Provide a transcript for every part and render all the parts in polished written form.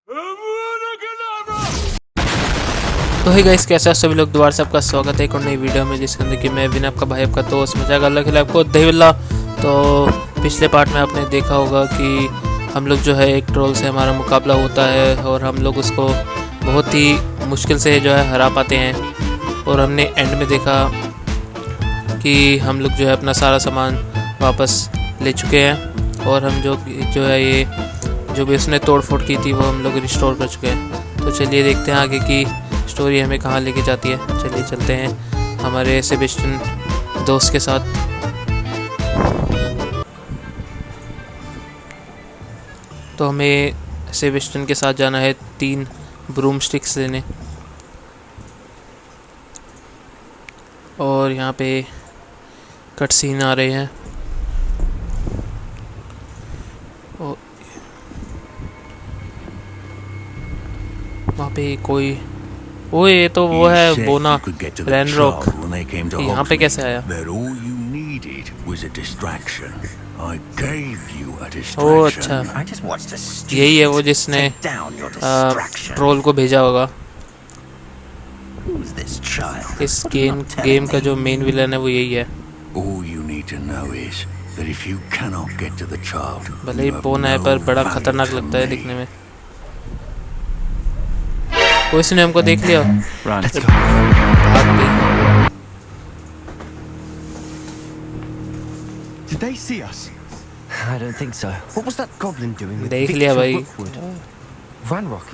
तो ही गाइस, कैसे सभी लोग, दोबारा से आपका स्वागत है एक और नई वीडियो में, जिसके अंदर कि मैं विन आपका भाई आपका दोस्त मजाक अल्लाह के लिए आपको दही बल्ला। तो पिछले पार्ट में आपने देखा होगा कि हम लोग जो है एक ट्रोल से हमारा मुकाबला होता है और हम लोग उसको बहुत ही मुश्किल से जो है हरा पाते हैं। और हमने एंड में देखा कि हम लोग जो है अपना सारा सामान वापस ले चुके हैं और हम जो है ये जो भी उसने तोड़ फोड़ की थी वो हम लोग रिस्टोर कर चुके हैं। तो चलिए देखते हैं आगे की स्टोरी हमें कहाँ लेके जाती है। चलिए चलते हैं हमारे सेबेस्टियन दोस्त के साथ। तो हमें सेबेस्टियन के साथ जाना है 3 ब्रूम स्टिक्स लेने। और यहाँ पे कट सीन आ रहे हैं और वहाँ पे कोई, ओ ये तो वो है बोना रैनरॉक। यहाँ पे कैसे आया? ओ अच्छा, यही है वो जिसने ट्रोल को भेजा होगा। इस गेम का जो मेन विलन है वो यही है। भले ही बोना है पर बड़ा खतरनाक लगता है दिखने में। कोई इसने हमको देख लिया, भाग गई। Did they see us? I don't think so. What was that goblin doing with देख लिया भाई,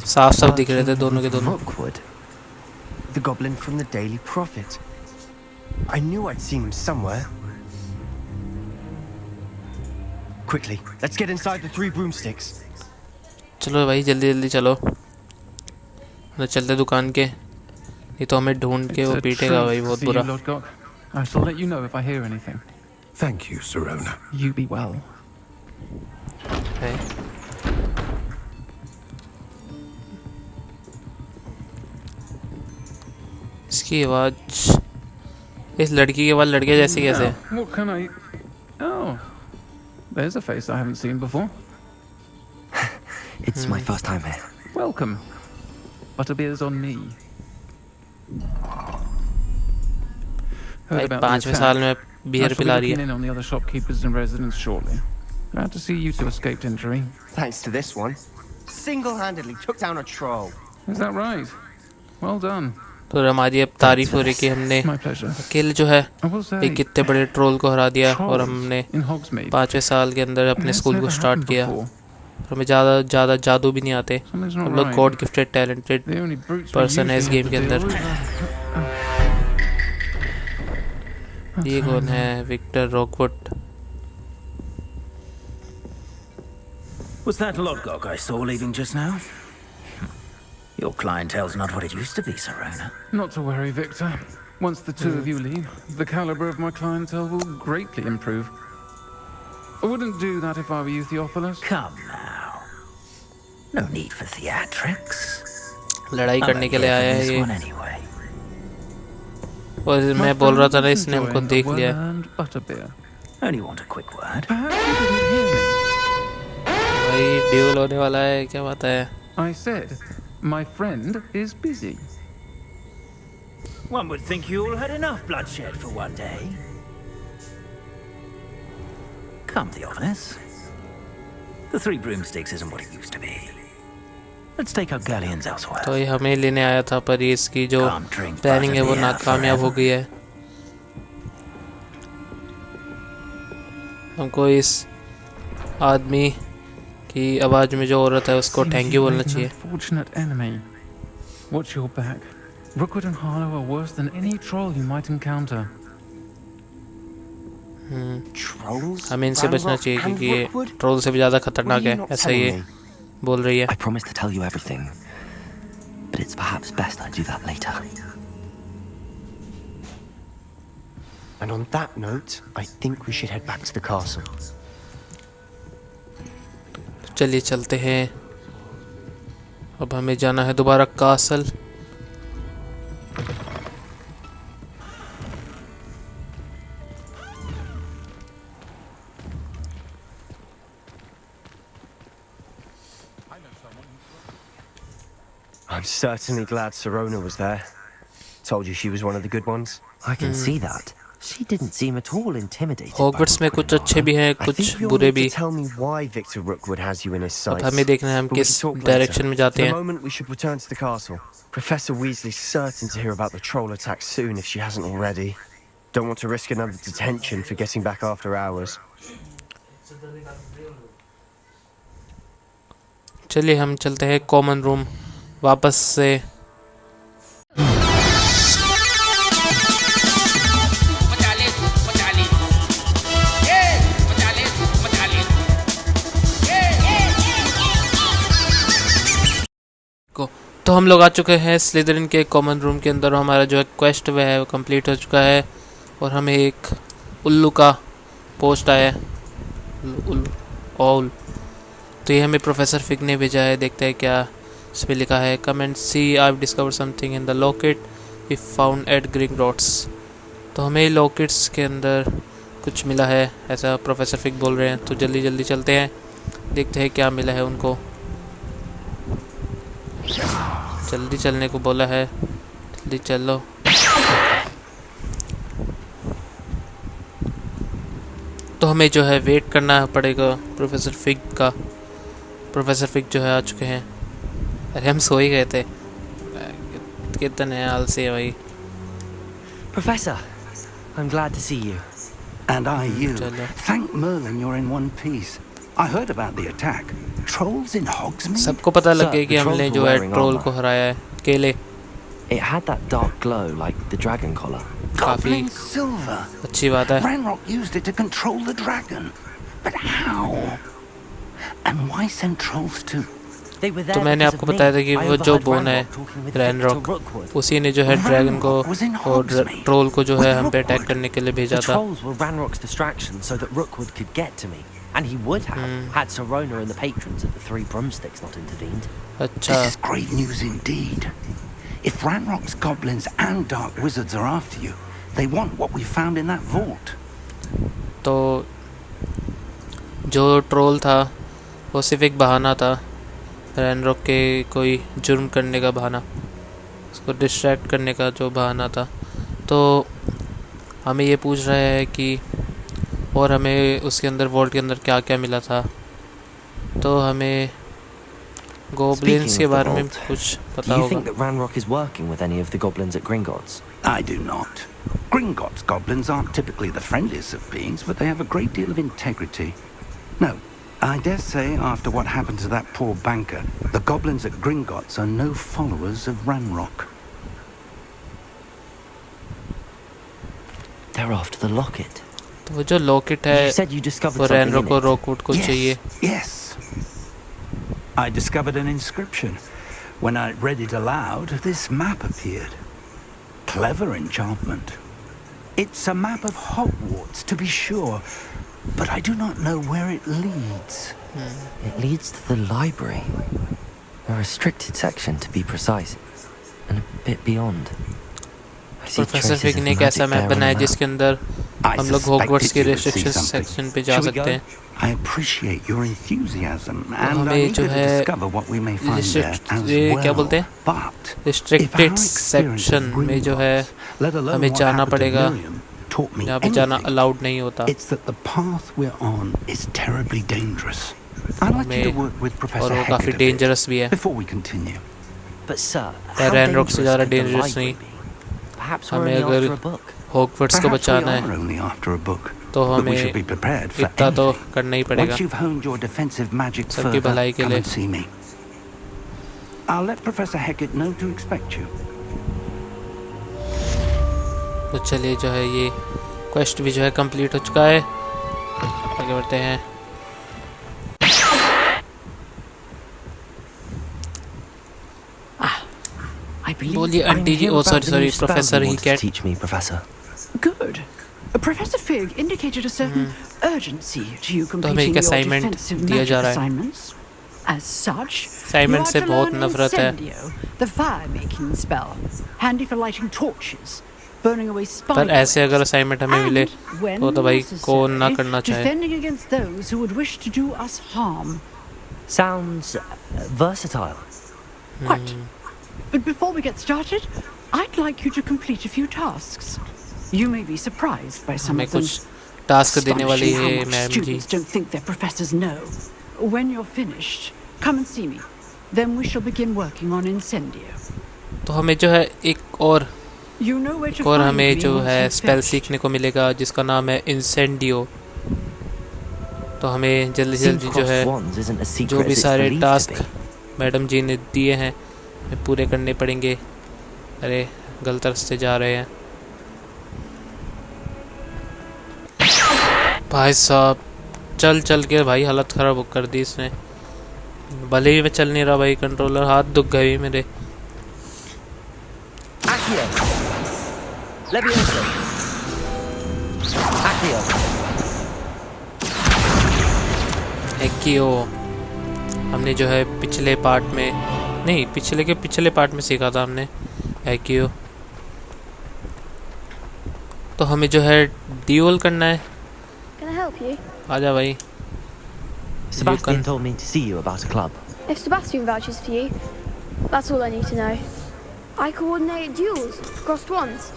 साफ साफ दिख रहे थे दोनों के दोनों। The goblin from the Daily Prophet. I knew I'd seen him somewhere. Quickly, let's get inside the 3 broomsticks. चलो भाई जल्दी जल्दी चलो, तो चलते दुकान के, नहीं तो हमें ढूंढ के वो पीटेगा भाई बहुत बुरा। I shall let you know if I hear anything. Thank you, Sirona. You be well. है। इसकी आवाज, इस लड़की के बाद लड़के जैसे कैसे? What can I? Oh, there's a face I haven't seen before. It's my first time here. Welcome. Butterbeer's on me. भाई 5वें साल में बियर पिला रही है। On the other shopkeepers and residents shortly. Glad to see you two escaped injury. Thanks to this one. Single-handedly took down a troll. Is that right? Well done. तो हमारी अब तारीफ हो रही कि हमने अकेले जो है एक कितने बड़े ट्रोल को हरा दिया और हमने 5वें साल के अंदर अपने स्कूल को स्टार्ट किया। हमें ज़्यादा जादू भी नहीं आते, हम लोग गॉड गिफ्टेड टैलेंटेड पर्सन है इस गेम के अंदर। ये कौन है? Victor Rockwood. Was that Lodgok I saw leaving just now? Your clientele's not what it used to be, Sirona. Not to worry, Victor. Once the two of you leave, the caliber of my clientele will greatly improve. I wouldn't do that if I were you, Theophilus. Come now. No need for theatrics. लड़ाई करने के लिए आया है ये। Anyway. और मैं बोल रहा था ना, इसने हमको देख लिया। Only want a quick word. भाई ड्यूल होने वाला है, क्या बात है? I said, my friend is busy. One would think you all had enough bloodshed for one day. Come, Theophilus. The 3 broomsticks isn't what it used to be. Let's take our galleons elsewhere. तो ये हमें लेने आया था पर इसकी जो planning है वो नाकामयाब हो गई है। हमको इस आदमी की आवाज में जो औरत है उसको थैंक यू बोलना चाहिए। Fortunate enemy. Watch your back. Rookwood and Halla are worse than any troll you might encounter. हमें इनसे बचना चाहिए क्योंकि ये ट्रोल से भी ज़्यादा खतरनाक है, ऐसा ये बोल रही है। I promise to tell you everything, but it's perhaps best I do that later. And on that note, I think we should head back to the castle. चलिए चलते हैं, अब हमें जाना है दोबारा castle. I'm certainly glad Sirona was there. Told you she was one of the good ones. I can see that. She didn't seem at all intimidated. Hogwarts में कुछ अच्छे भी हैं, I कुछ think you'll बुरे need भी. to tell me why Victor Rookwood has you in his अब sights. हमें देखना है हम But we किस can talk डायरेक्शन later. में जाते For the हैं. moment, we should return to the castle. Professor Weasley's certain to hear about the troll attack soon if she hasn't already. Don't want to risk another detention for getting back after hours. चलिए हम चलते हैं common room वापस से. तो हम लोग आ चुके हैं स्लिदरिन के कॉमन रूम के अंदर. हमारा जो है क्वेस्ट वह है वो कंप्लीट हो चुका है और हमें एक उल्लू का पोस्ट आया है. उल्लू. तो ये हमें प्रोफेसर फिग ने भेजा है. देखते हैं क्या इस पर लिखा है. Come and see I discover something in the locket we found at Gringotts. तो हमें लॉकेट्स के अंदर कुछ मिला है ऐसा प्रोफेसर फिग बोल रहे हैं. तो जल्दी जल्दी चलते हैं, देखते हैं क्या मिला है उनको. जल्दी चलने को बोला है, जल्दी चलो. तो हमें जो है वेट करना पड़ेगा प्रोफेसर फिग का. प्रोफेसर फिग जो है आ चुके हैं. अरे हम सो ही गए थे. कितने आलसी है भाई. Professor, I'm glad to see you. And I you. चलो. Thank Merlin you're in one piece. I heard about the attack. Trolls in Hogsmeade? सबको पता लग गया कि Sir, the हमने trolls जो were है wearing ट्रोल armor. को हराया है. केले It had that dark glow like the dragon collar. काफी Goblin silver. अच्छी बात है. Ranrock used it to control the dragon. But how? And why send trolls to... They were there तो मैंने because आपको of me. बताया था कि I वो जो overheard बोन है Ranrock talking with Victor Ranrok, Rookwood. उसी ने जो है ड्रैगन को Ranrock was in और Hogsmeade ट्रोल को जो है with हम पे अटैक Rookwood. करने के लिए The भेजा था. trolls were Ranrock's distraction so that Rookwood could get to me. And he would have, had Sirona and the patrons at the Three Broomsticks not intervened. अच्छा. This is grave news indeed. If Ranrock's goblins and dark wizards are after you, they want what we found in that vault. तो जो troll था वो सिर्फ एक बहाना था, Ranrok के कोई जुर्म करने का बहाना, उसको डिस्ट्रैक्ट करने का जो बहाना था. तो हमें ये पूछ रहा है कि और हमें उसके अंदर वॉल्ट के अंदर क्या क्या मिला था. तो हमें गोब्लिन्स के Speaking of the बारे में vault, कुछ Do पता you होगा. think that Ranrock is working with any of the goblins at Gringotts? I do not. Gringotts goblins aren't typically the friendliest of beings, but they have a great deal of integrity. No, I dare say after what happened to that poor banker, the goblins at Gringotts are no followers of Ranrock. They're after the locket. तो वो जो locket है You said you discovered वो something Ranrok in और it. Rockwood को चाहिए. Yes. I discovered an inscription. When I read it aloud, this map appeared. Clever enchantment. It's a map of Hogwarts, to be sure, but I do not know where it leads. It leads to the library. A restricted section, to be precise. And a bit beyond. I see professor traces fig of ने एक ऐसा magic map there on बनाया the जिसके अंदर I हम लोग suspected Hogwarts के you would see restriction something. Section पे जा Shall we सकते go? हैं. I appreciate your enthusiasm, and हमें I'm eager जो to है discover what we may find there as ये क्या well. बोलते हैं? But restricted if our experience section at में जो है Gringotts, let alone हमें what जाना happened to पड़ेगा. Miriam, taught me यहाँ पे जाना anything, अलाउड नहीं होता. it's that the path we're on is terribly dangerous. I'd like you to हमें work with और Professor वो काफ़ी Hecat a bit डेंजरस भी है. before we continue. But sir, या how रैनरॉक से dangerous ज़्यादा could the dangerous library नहीं. be? Perhaps we're हमें only अगर after a book. हॉगवर्ट्स को Perhaps we बचाना are है only after a book, तो but we हमें should be prepared for इतना तो anything. करना ही पड़ेगा. Once you've honed your defensive magic सबकी further, भलाई के come लिए. and see me. I'll let Professor Hecat know to expect you. तो चलिए जो है ये क्वेस्ट भी जो है कंप्लीट हो चुका है. आगे बढ़ते हैं. I believe बोलिए I'm आंटी जी. here ओ about the sorry new spell professor you ही wanted to cat. teach me, Professor. good. Professor Fig indicated a certain urgency to you हमें completing एक your assignment defensive दिया magic जा रहा है. assignments. As such, Assignment you are से to बहुत learn नफरत है. Incendio, the fire-making spell, handy for lighting torches, burning away पर spider ऐसे अगर webs, असाइनमेंट हमें मिले and, when तो भाई कौन ना necessary, करना चाहे. defending against those who would wish to do us harm. Sounds versatile. Quite. But before we get started, I'd like you to complete a few tasks. You may be surprised by some हमें of them. कुछ task देने वाली Astonishing how है much ma'am ji. students don't think their professors know. When you're finished, come and see me. Then we shall begin working on Incendio. तो हमें जो है एक और You know where to और find हमें me जो once है you've स्पेल finished. सीखने को मिलेगा जिसका नाम है इंसेंडियो। तो हमें जल्दी से Seems जल्दी जो है crossed wands isn't as जो secret भी as it's सारे believed to task be. Madam ji ने दिए हैं हमें पूरे करने पड़ेंगे। अरे गलत रास्ते जा रहे हैं भाई साहब। चल चल के भाई हालत ख़राब कर दी इसने। भले ही मैं चल नहीं रहा भाई, कंट्रोलर हाथ दुख गए मेरे। Accio. Levioso. Accio. एक्कियो हमने जो है पिछले पार्ट में नहीं पिछले पार्ट में सीखा था हमने एक्कियो। तो हमें जो है ड्यूल करना है। Can I help you? आजा भाई। Sebastian told me to see you about a club. If Sebastian vouches for you, that's all I need to know. I coordinate duels for crossed wands.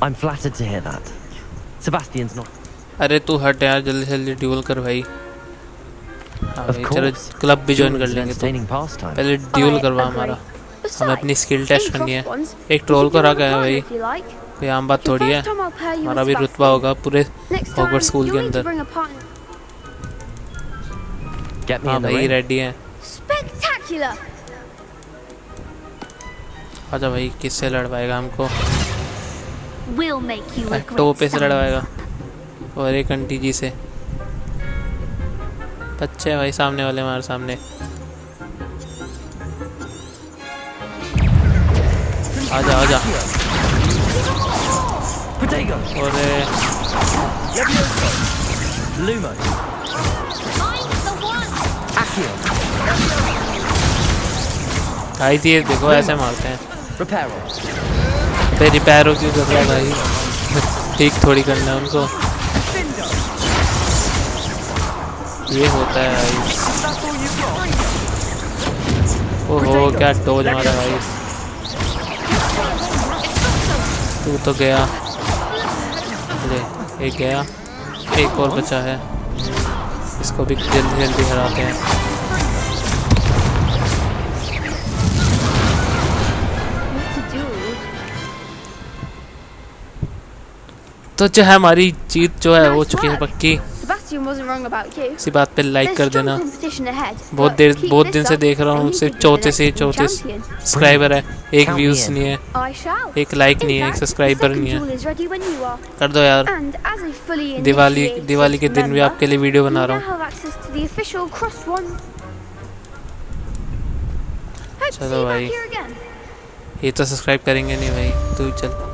I'm flattered to hear that. Sebastian's not. अरे तू हट यार, जल्दी से जल्दी dual कर भाई। हाँ Of भाई, चलो course. क्लब भी ज्वाइन कर Dueling is an लेंगे। तो entertaining pastime. पहले ड्यूल करवा I agree. हमारा। Besides, हमें अपनी स्किल टेस्ट in करनी है। crossed wands, एक you ट्रोल can को duel रखा with है partner भाई, if you like. कोई आम बात The थोड़ी है। first time I'll pair you हमारा with भी रुतबा Sebastian. होगा पूरे Next time, हॉगवर्ट्स स्कूल के you'll need to अंदर। bring a partner. Get me हाँ in the भाई ring. रेडी हैं। Spectacular! आजा भाई, किससे लड़वाएगा हमको? We'll make you a great Tope से son. लड़वाएगा और एक आंटी जी से। बच्चे हैं भाई सामने वाले, हमारे सामने। आजा आजा। Protego. और Levioso. Lumo. Accio. आई थी, देखो ऐसे मारते हैं। Reparo. तेरी पैरों क्यों कर रहा है भाई? ठीक थोड़ी करना है उनको। ये होता है भाई। ओहो क्या डोज मारा भाई। तू तो गया। ले एक गया, एक और बचा है। इसको भी जल्दी जल्दी हराते हैं। तो जो है हमारी जीत जो है हो चुकी है पक्की। Sebastian wasn't wrong about you. इसी बात पे लाइक There's कर strong देना। competition ahead, बहुत but keep दिन this से up देख रहा हूँ, and you सिर्फ could be the 34 से next world 34 champion. सब्सक्राइबर है, एक Count me व्यूज in. नहीं है, I shall. एक लाइक In नहीं है, एक fact, the सब्सक्राइबर second नहीं duel है। is ready when you are. कर दो यार। And as a fully Diwali initiated के दिन भी member, आपके लिए वीडियो बना you रहा now हूँ। have access to the official crossed one. Hope to see चलो you भाई, back here again. ये तो सब्सक्राइब करेंगे नहीं भाई, तू चल।